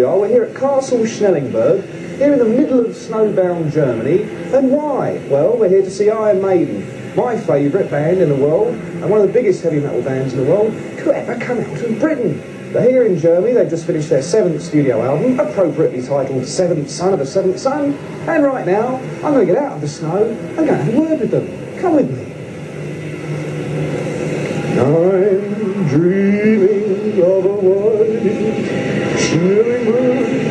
we are. We're here at Castle Schnellingberg, here in the middle of snowbound Germany. And why? Well, we're here to see Iron Maiden, my favourite band in the world, and one of the biggest heavy metal bands in the world to ever come out of Britain. They're here in Germany. They've just finished their 7th studio album, appropriately titled Seventh Son of a Seventh Son. And right now, I'm going to get out of the snow and go and have a word with them. Come with me. I'm dreaming of a white Schnellingberg.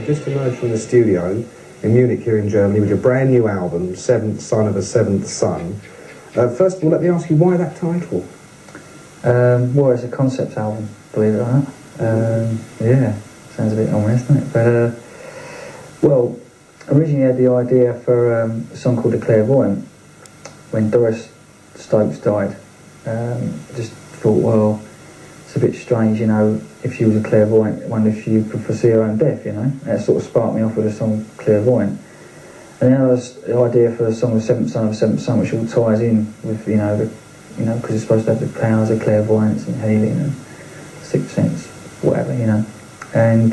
Just emerged from the studio in Munich here in Germany with your brand new album, Seventh Son of a Seventh Son. First of all, let me ask you, why that title? Well, it's a concept album, believe it or not. Yeah, sounds a bit ominous, doesn't it? But, well, originally I had the idea for a song called The Clairvoyant. When Doris Stokes died, just thought, well, it's a bit strange, you know, if she was a clairvoyant, I wonder if she could foresee her own death, you know. That sort of sparked me off with the song Clairvoyant. And then there was the idea for the song The Seventh Son of a Seventh Son, which all ties in with, because it's supposed to have the powers of clairvoyance and healing and sixth sense, whatever, you know. And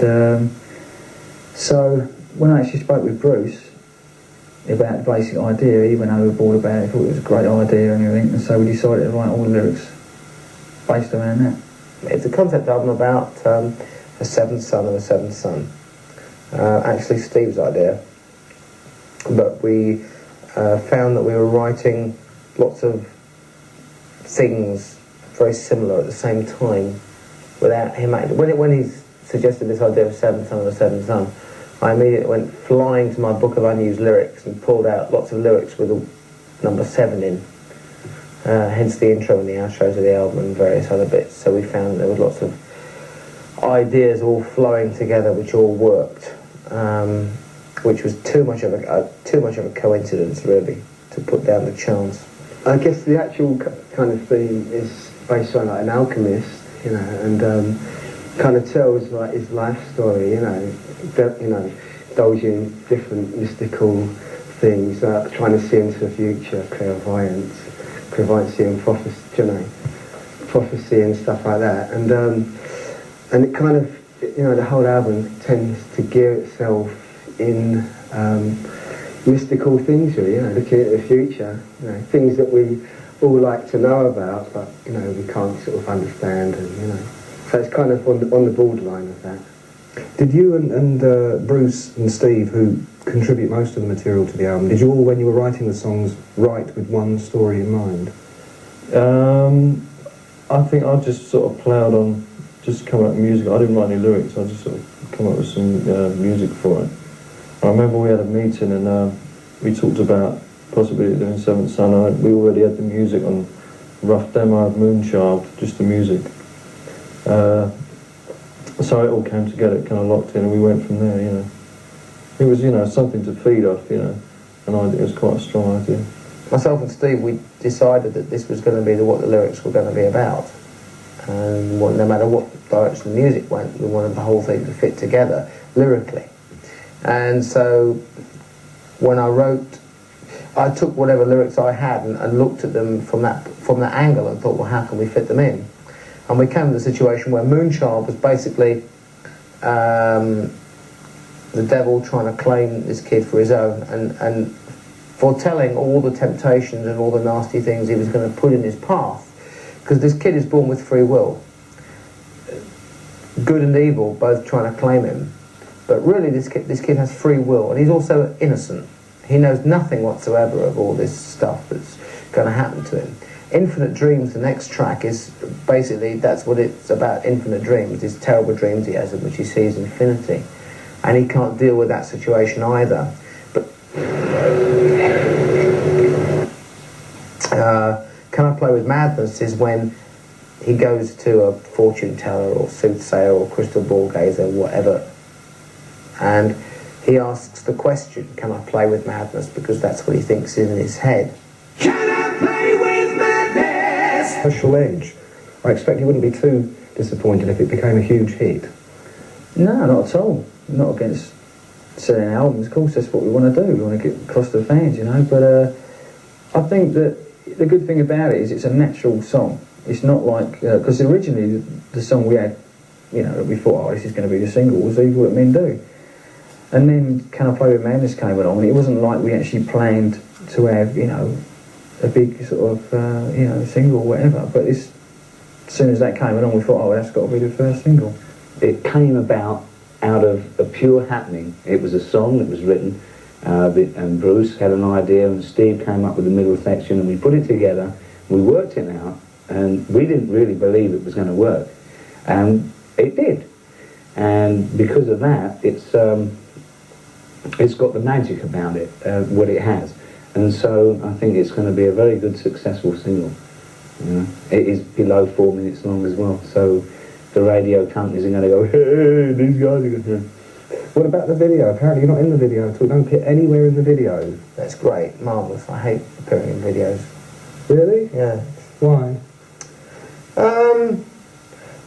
so when I actually spoke with Bruce about the basic idea, he went overboard about it, thought it was a great idea and everything, and so we decided to write all the lyrics based around that. It's a concept album about a seventh son of a seventh son. Actually Steve's idea, but we found that we were writing lots of things very similar at the same time without him. When he suggested this idea of seventh son of a seventh son, I immediately went flying to my book of unused lyrics and pulled out lots of lyrics with the number 7 in. Hence the intro and the outros of the album and various other bits. So we found there was lots of ideas all flowing together, which all worked, which was too much of a coincidence, really, to put down to chance. I guess the actual kind of theme is based on like an alchemist, you know, and kind of tells like his life story, indulging in different mystical things, trying to see into the future, clairvoyancy and prophecy and stuff like that, and it kind of, the whole album tends to gear itself in mystical things, really, looking at the future, things that we all like to know about, but we can't sort of understand, and so it's kind of on the borderline of that. Did you and Bruce and Steve, who contribute most of the material to the album, did you all, when you were writing the songs, write with one story in mind? I think I just sort of ploughed on, just come up with music. I didn't write any lyrics, I just sort of come up with some music for it. I remember we had a meeting and we talked about possibly doing Seventh Son. We already had the music on rough demo of Moonchild, just the music. So it all came together, it kind of locked in, and we went from there, It was, something to feed off, and I think it was quite a strong idea. Myself and Steve, we decided that this was going to be what the lyrics were going to be about. And no matter what direction the music went, we wanted the whole thing to fit together, lyrically. And so when I wrote, I took whatever lyrics I had and looked at them from that angle and thought, well, how can we fit them in? And we came to the situation where Moonchild was basically the devil trying to claim this kid for his own and foretelling all the temptations and all the nasty things he was going to put in his path. Because this kid is born with free will. Good and evil both trying to claim him. But really this kid has free will, and he's also innocent. He knows nothing whatsoever of all this stuff that's going to happen to him. Infinite Dreams, the next track, is basically, that's what it's about, infinite dreams, these terrible dreams he has in which he sees infinity. And he can't deal with that situation either. But Can I Play With Madness is when he goes to a fortune teller or soothsayer or crystal ball gazer, whatever, and he asks the question, can I play with madness? Because that's what he thinks is in his head. Can I play with madness? Commercial edge. I expect you wouldn't be too disappointed if it became a huge hit. No, not at all. Not against selling albums. Of course, that's what we want to do. We want to get across to the fans, you know. But I think that the good thing about it is it's a natural song. It's not like, because originally the song we had, you know, that we thought, oh, this is going to be the single, was Evil What Men Do. And then Can I Play With Madness came along, and it wasn't like we actually planned to have, you know, a big sort of, you know, single or whatever. But as soon as that came along, we thought, oh, that's got to be the first single. It came about out of a pure happening. It was a song that was written, and Bruce had an idea, and Steve came up with the middle section, and we put it together, we worked it out, and we didn't really believe it was going to work. And it did. And because of that, it's got the magic about it, what it has. And so I think it's going to be a very good, successful single. You know? It is below 4 minutes long as well, so the radio companies are going to go, hey, these guys are going to... What about the video? Apparently you're not in the video at all. Don't appear anywhere in the video. That's great, marvellous. I hate appearing in videos. Really? Yeah. Why?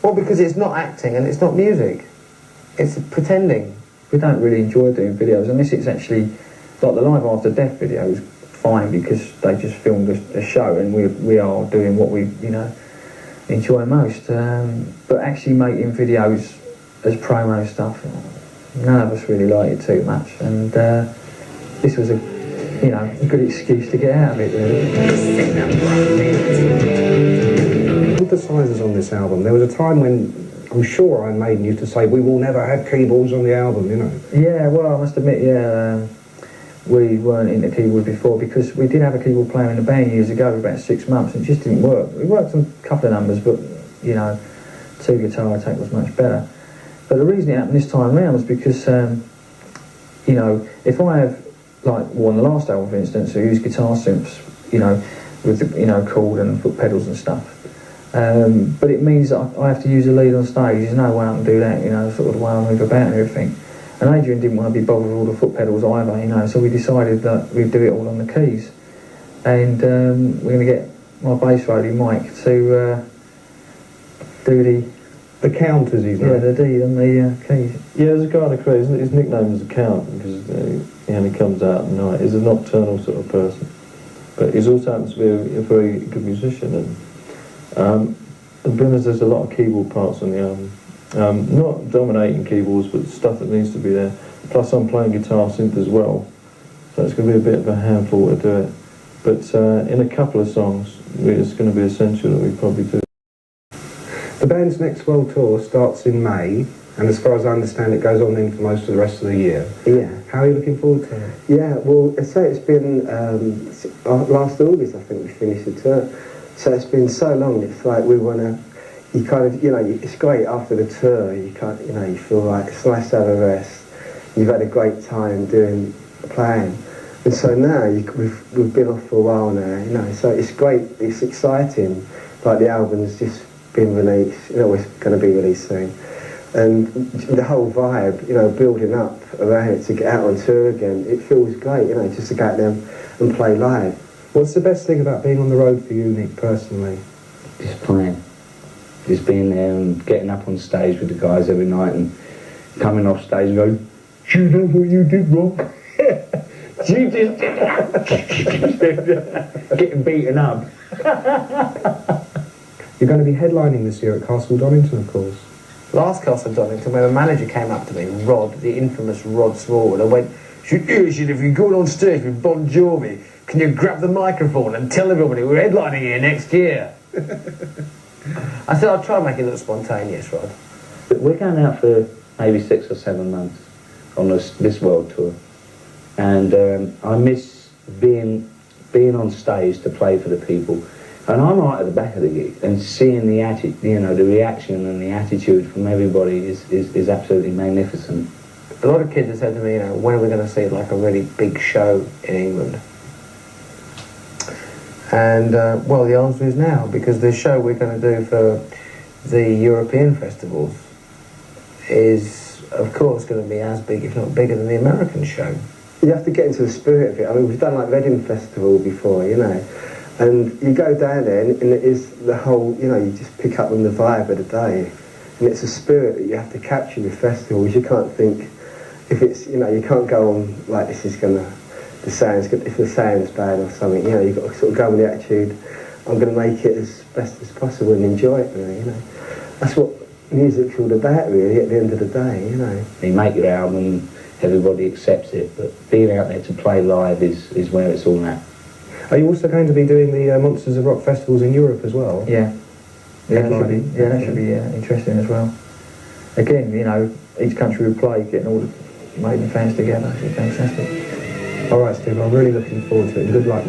Well, because it's not acting and it's not music. It's pretending. We don't really enjoy doing videos unless it's actually, like the Live After Death video is fine because they just filmed a show and we are doing what we, you know, enjoy most. But actually making videos as promo stuff, none of us really like it too much. And this was a, you know, a good excuse to get out of it, really. Synthesizers on this album. There was a time when I'm sure Iron Maiden used to say, we will never have keyboards on the album, you know. Yeah, well, I must admit, yeah, we weren't into keyboard before because we did have a keyboard player in the band years ago, about 6 months, and it just didn't work. We worked on a couple of numbers, but, you know, 2 guitar attack was much better. But the reason it happened this time round was because, you know, if I have, like, on the last album, for instance, I used guitar synths, you know, with the, you know, chord and foot pedals and stuff. But it means that I have to use a lead on stage. There's no way I can do that, you know, sort of the way I move about and everything. And Adrian didn't want to be bothered with all the foot pedals either, you know, so we decided that we'd do it all on the keys. And we're going to get my bass roadie, Mike, to do the counters, he's yeah, the D on the keys. Yeah, there's a guy in the crew, his nickname is the Count, because he only comes out at night. He's a nocturnal sort of person. But he's also happens to be a very good musician, and being as there's a lot of keyboard parts on the album, not dominating keyboards, but stuff that needs to be there. Plus I'm playing guitar synth as well, so it's going to be a bit of a handful to do it. But in a couple of songs, it's going to be essential that we probably do. The band's next world tour starts in May, and as far as I understand, it goes on then for most of the rest of the year. Yeah. How are you looking forward to it? Yeah, well, so it's been, last August I think we finished the tour, so it's been so long, it's like we want to, you kind of, you know, it's great after the tour, you can't, you know, you feel like it's nice to have a rest, you've had a great time playing, and so now we've been off for a while now, you know, so it's great, it's exciting, like the album's just been released, you know, it's going to be released soon. And the whole vibe, you know, building up around it to get out on tour again, it feels great, you know, just to go out there and play live. What's the best thing about being on the road for you, Nick, personally? Just playing. Just being there and getting up on stage with the guys every night and coming off stage and going, do you know what you did wrong? You just getting beaten up. You're going to be headlining this year at Castle Donington, of course. Last Castle Donington, where the manager came up to me, Rod, the infamous Rod Smallwood, and went, if you're going on stage with Bon Jovi, can you grab the microphone and tell everybody we're headlining here next year? I said, I'll try and make it look spontaneous, Rod. We're going out for maybe 6 or 7 months on this world tour, and I miss being on stage to play for the people, And I'm right at the back of the gig, and seeing the the reaction and the attitude from everybody is absolutely magnificent. A lot of kids have said to me, when are we going to see like a really big show in England? And well, the answer is now, because the show we're going to do for the European festivals is, of course, going to be as big, if not bigger, than the American show. You have to get into the spirit of it. I mean, we've done like Reading Festival before, and you go down there and it is the whole, you just pick up on the vibe of the day. And it's a spirit that you have to capture with festivals. You can't think, if it's, you can't go on like this is going to, if the sound's bad or something, you've got to sort of go with the attitude, I'm going to make it as best as possible and enjoy it, really, That's what music's all about, really, at the end of the day, You make your album, everybody accepts it, but being out there to play live is where it's all at. Are you also going to be doing the Monsters of Rock festivals in Europe as well? Yeah. That should be interesting as well. Again, each country we play, getting all the Maiden fans together, it's fantastic. All right, Steve, I'm really looking forward to it. Good luck.